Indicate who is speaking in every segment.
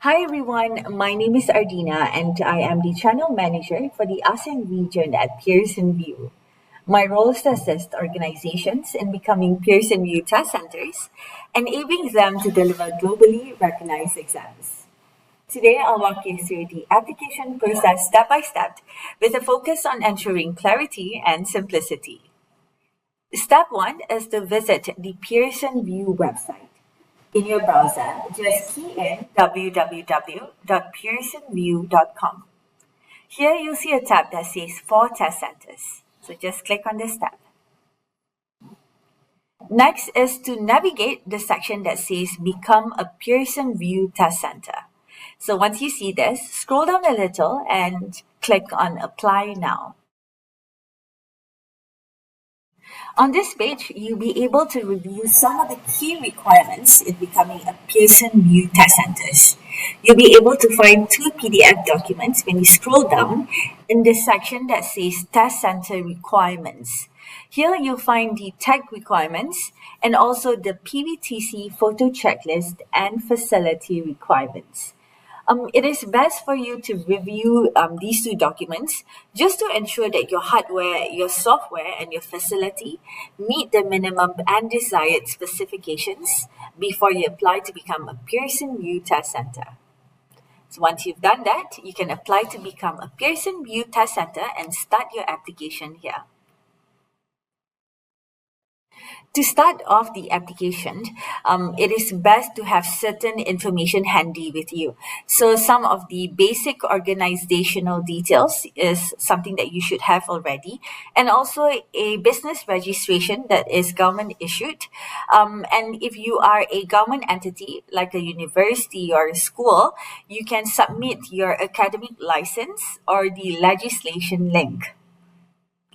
Speaker 1: Hi everyone, my name is Ardina and I am the channel manager for the ASEAN region at Pearson VUE. My role is to assist organizations in becoming Pearson VUE Test Centers, enabling them to deliver globally recognized exams. Today, I'll walk you through the application process step by step with a focus on ensuring clarity and simplicity. Step 1 is to visit the Pearson VUE website. In your browser, just key in www.pearsonvue.com. Here you'll see a tab that says For Test Centers. So just click on this tab. Next is to navigate the section that says Become a Pearson VUE Test Center. So once you see this, scroll down a little and click on Apply Now. On this page, you'll be able to review some of the key requirements in becoming a Pearson VUE Test Centers. You'll be able to find two PDF documents when you scroll down in the section that says Test Center Requirements. Here you'll find the tech requirements and also the PVTC photo checklist and facility requirements. It is best for you to review these two documents just to ensure that your hardware, your software, and your facility meet the minimum and desired specifications before you apply to become a Pearson VUE Test Center. So once you've done that, you can apply to become a Pearson VUE Test Center and start your application here. To start off the application, it is best to have certain information handy with you. So some of the basic organizational details is something that you should have already, and also a business registration that is government issued. And if you are a government entity like a university or a school, you can submit your academic license or the legislation link.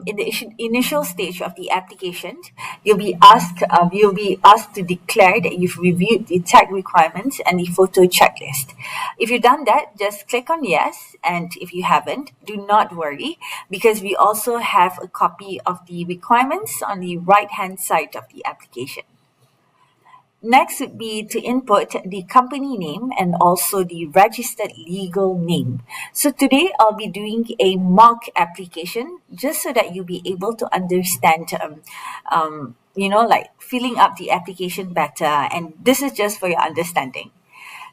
Speaker 1: In the initial stage of the application, you'll be asked to declare that you've reviewed the tech requirements and the photo checklist. If you've done that, just click on yes, and if you haven't, do not worry, because we also have a copy of the requirements on the right hand side of the application. Next would be to input the company name and also the registered legal name. So today I'll be doing a mock application just so that you'll be able to understand, like filling up the application better. And this is just for your understanding.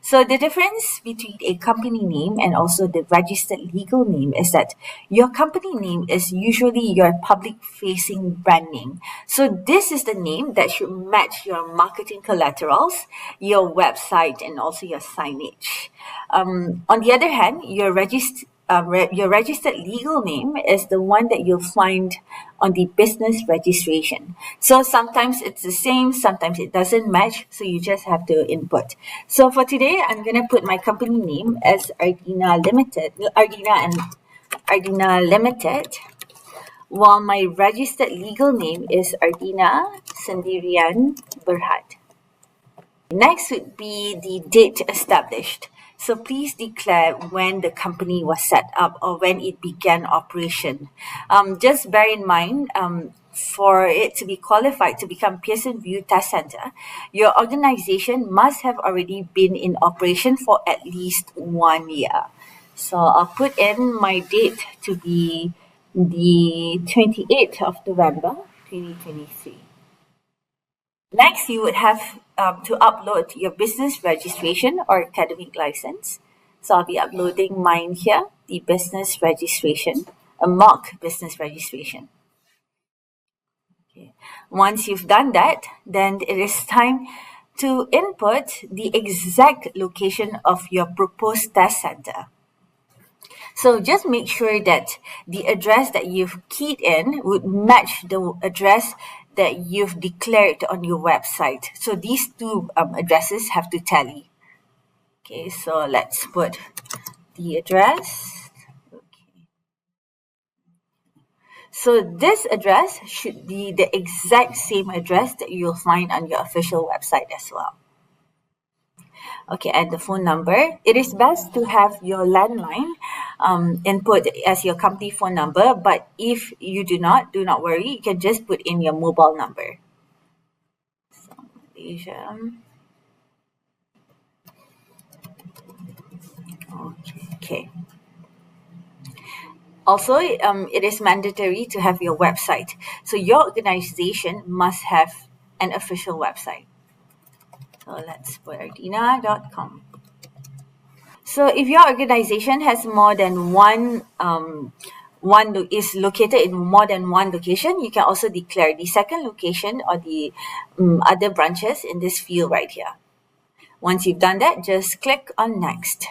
Speaker 1: So the difference between a company name and also the registered legal name is that your company name is usually your public facing brand name. So this is the name that should match your marketing collaterals, your website, and also your signage. On the other hand, your registered legal name is the one that you'll find on the business registration. So sometimes it's the same, sometimes it doesn't match, so you just have to input. So for today, I'm going to put my company name as Ardina Limited, while my registered legal name is Ardina Sendirian Berhad. Next would be the date established. So please declare when the company was set up or when it began operation. Just bear in mind, for it to be qualified to become Pearson VUE Test Center, your organization must have already been in operation for at least 1 year. So I'll put in my date to be the 28th of November 2023. Next, you would have to upload your business registration or academic license. So I'll be uploading mine here, the business registration, a mock business registration. Okay. Once you've done that, then it is time to input the exact location of your proposed test center. So just make sure that the address that you've keyed in would match the address that you've declared on your website. So these two addresses have to tally. Okay, so let's put the address. Okay. So this address should be the exact same address that you'll find on your official website as well. Okay, and the phone number. It is best to have your landline input as your company phone number, but if you do not worry, you can just put in your mobile number. So, Malaysia. Okay. Also, it is mandatory to have your website. So your organization must have an official website. So let's put ardina.com. So if your organization has more than is located in more than one location, you can also declare the second location or the other branches in this field right here. Once you've done that, just click on next.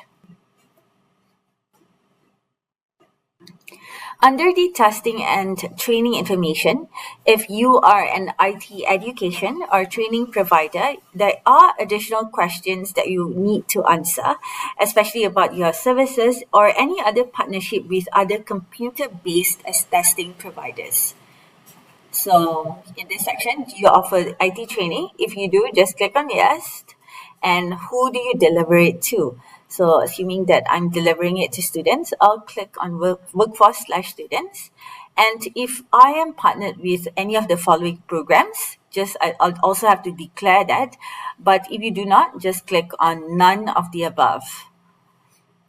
Speaker 1: Under the testing and training information, if you are an IT education or training provider, there are additional questions that you need to answer, especially about your services or any other partnership with other computer-based testing providers. So in this section, do you offer IT training? If you do, just click on yes. And who do you deliver it to? So assuming that I'm delivering it to students, I'll click on workforce/students. And if I am partnered with any of the following programs, I'll also have to declare that. But if you do not, just click on none of the above.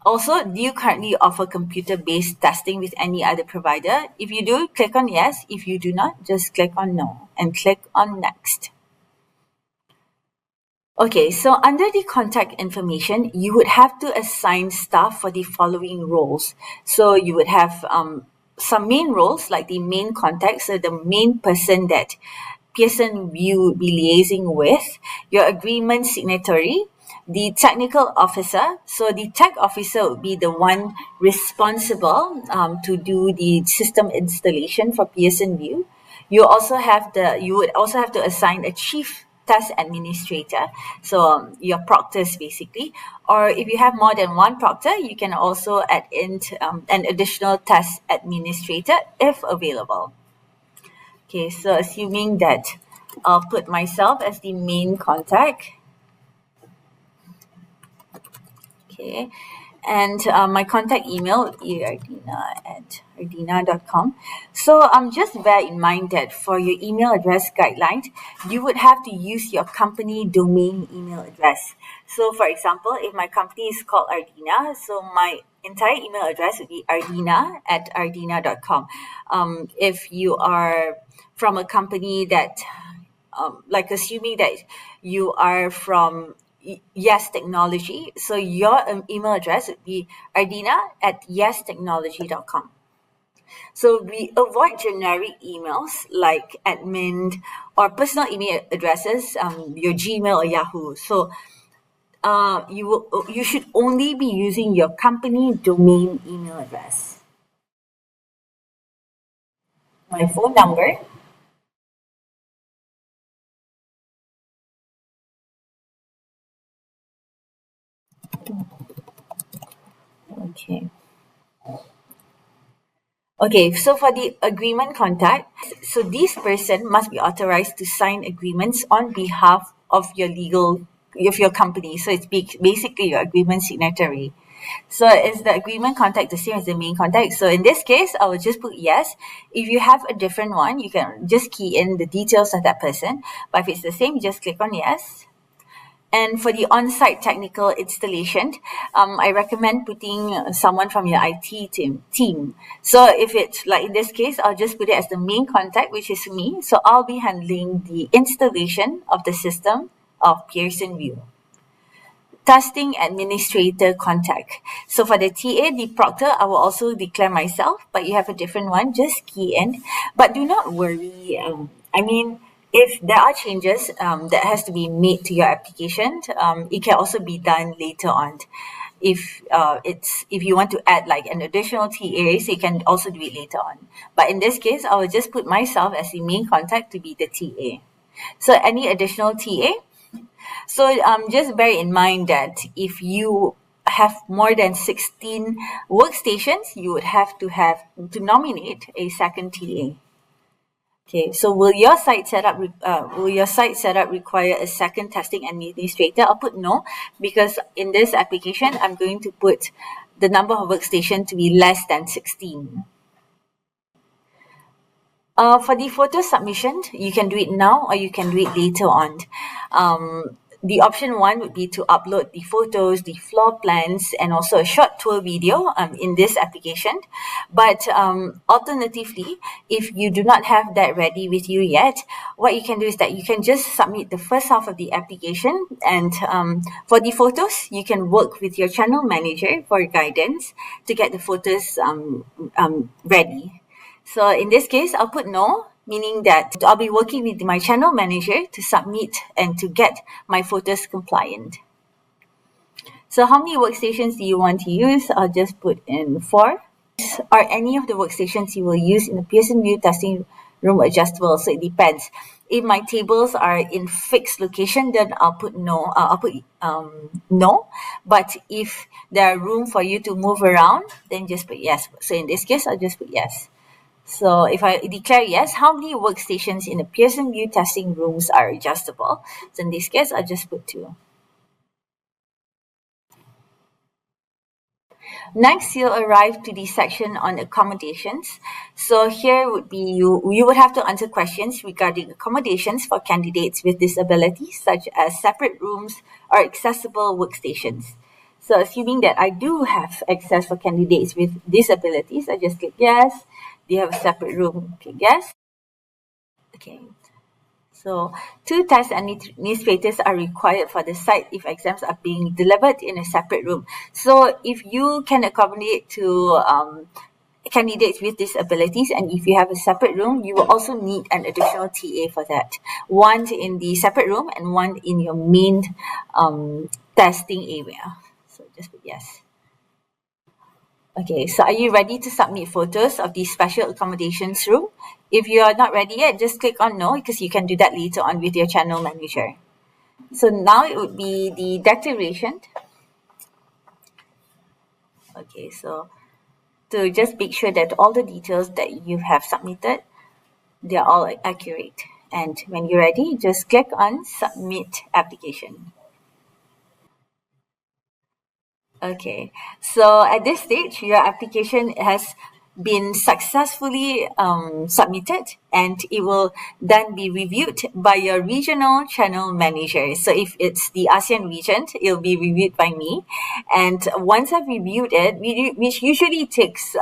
Speaker 1: Also, do you currently offer computer-based testing with any other provider? If you do, click on yes. If you do not, just click on no and click on next. Okay, so under the contact information, you would have to assign staff for the following roles. So you would have some main roles like the main contact, so the main person that Pearson VUE would be liaising with, your agreement signatory, the technical officer. So the tech officer would be the one responsible to do the system installation for Pearson VUE. You would also have to assign a chief test administrator, so your proctors basically, or if you have more than one proctor, you can also add in an additional test administrator if available. Okay, so assuming that I'll put myself as the main contact. Okay, and my contact email would be ardina@ardina.com. So just bear in mind that for your email address guidelines, you would have to use your company domain email address. So for example, if my company is called Ardina, so my entire email address would be ardina@ardina.com. If you are from a company that like assuming that you are from Yes Technology, so your email address would be ardina@yestechnology.com. So we avoid generic emails like admin or personal email addresses, your Gmail or Yahoo. So you should only be using your company domain email address. My phone number. Okay. Okay, so for the agreement contact, so this person must be authorized to sign agreements on behalf of your company. So it's basically your agreement signatory. So is the agreement contact the same as the main contact? So in this case, I will just put yes. If you have a different one, you can just key in the details of that person. But if it's the same, you just click on yes. And for the on-site technical installation, I recommend putting someone from your IT team. So if it's like in this case, I'll just put it as the main contact, which is me. So I'll be handling the installation of the system of Pearson VUE. Testing administrator contact. So for the TA, the proctor, I will also declare myself, but you have a different one, just key in. But do not worry. If there are changes that has to be made to your application, it can also be done later on. If you want to add like an additional TA, so you can also do it later on. But in this case, I will just put myself as the main contact to be the TA. So any additional TA? So just bear in mind that if you have more than 16 workstations, you would have to nominate a second TA. Okay, so will your site setup require a second testing administrator? I'll put no, because in this application, I'm going to put the number of workstation to be less than 16. For the photo submission, you can do it now or you can do it later on. the option one would be to upload the photos, the floor plans, and also a short tour video in this application. But alternatively, if you do not have that ready with you yet, what you can do is that you can just submit the first half of the application. And for the photos, you can work with your channel manager for guidance to get the photos ready. So in this case, I'll put no, meaning that I'll be working with my channel manager to submit and to get my photos compliant. So how many workstations do you want to use? I'll just put in 4. Are any of the workstations you will use in the Pearson VUE testing room adjustable? So it depends. If my tables are in fixed location, then I'll put no. I'll put no. But if there are room for you to move around, then just put yes. So in this case, I'll just put yes. So if I declare yes, how many workstations in the Pearson VUE testing rooms are adjustable? So in this case, I'll just put 2. Next, you'll arrive to the section on accommodations. So here would be you would have to answer questions regarding accommodations for candidates with disabilities, such as separate rooms or accessible workstations. So assuming that I do have access for candidates with disabilities, I just click yes. Do you have a separate room? Click yes. Okay. So 2 test administrators are required for the site if exams are being delivered in a separate room. So if you can accommodate to candidates with disabilities, and if you have a separate room, you will also need an additional TA for that. One in the separate room and one in your main testing area. So just put yes. Okay, so are you ready to submit photos of the special accommodations room? If you are not ready yet, just click on no, because you can do that later on with your channel manager. So now it would be the declaration. Okay, so to just make sure that all the details that you have submitted, they're all accurate. And when you're ready, just click on submit application. Okay, so at this stage, your application has been successfully submitted, and it will then be reviewed by your regional channel manager. So if it's the ASEAN region, it'll be reviewed by me. And once I've reviewed it, which usually takes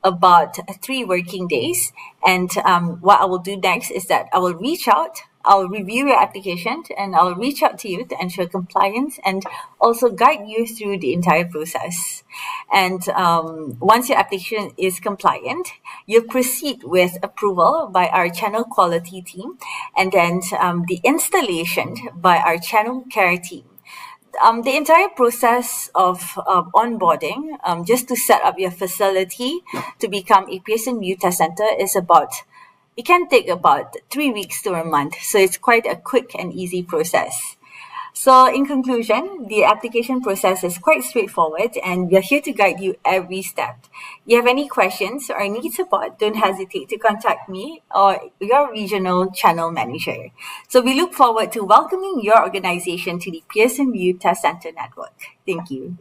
Speaker 1: about 3 working days. And what I will do next is that I will reach out, I'll review your application, and I'll reach out to you to ensure compliance and also guide you through the entire process. And once your application is compliant, you proceed with approval by our channel quality team, and then the installation by our channel care team. The entire process of onboarding, just to set up your facility to become a Pearson VUE Test Center, it can take about 3 weeks to a month. So it's quite a quick and easy process. So in conclusion, the application process is quite straightforward, and we're here to guide you every step. If you have any questions or need support, don't hesitate to contact me or your regional channel manager. So we look forward to welcoming your organization to the Pearson VUE Test Center network. Thank you.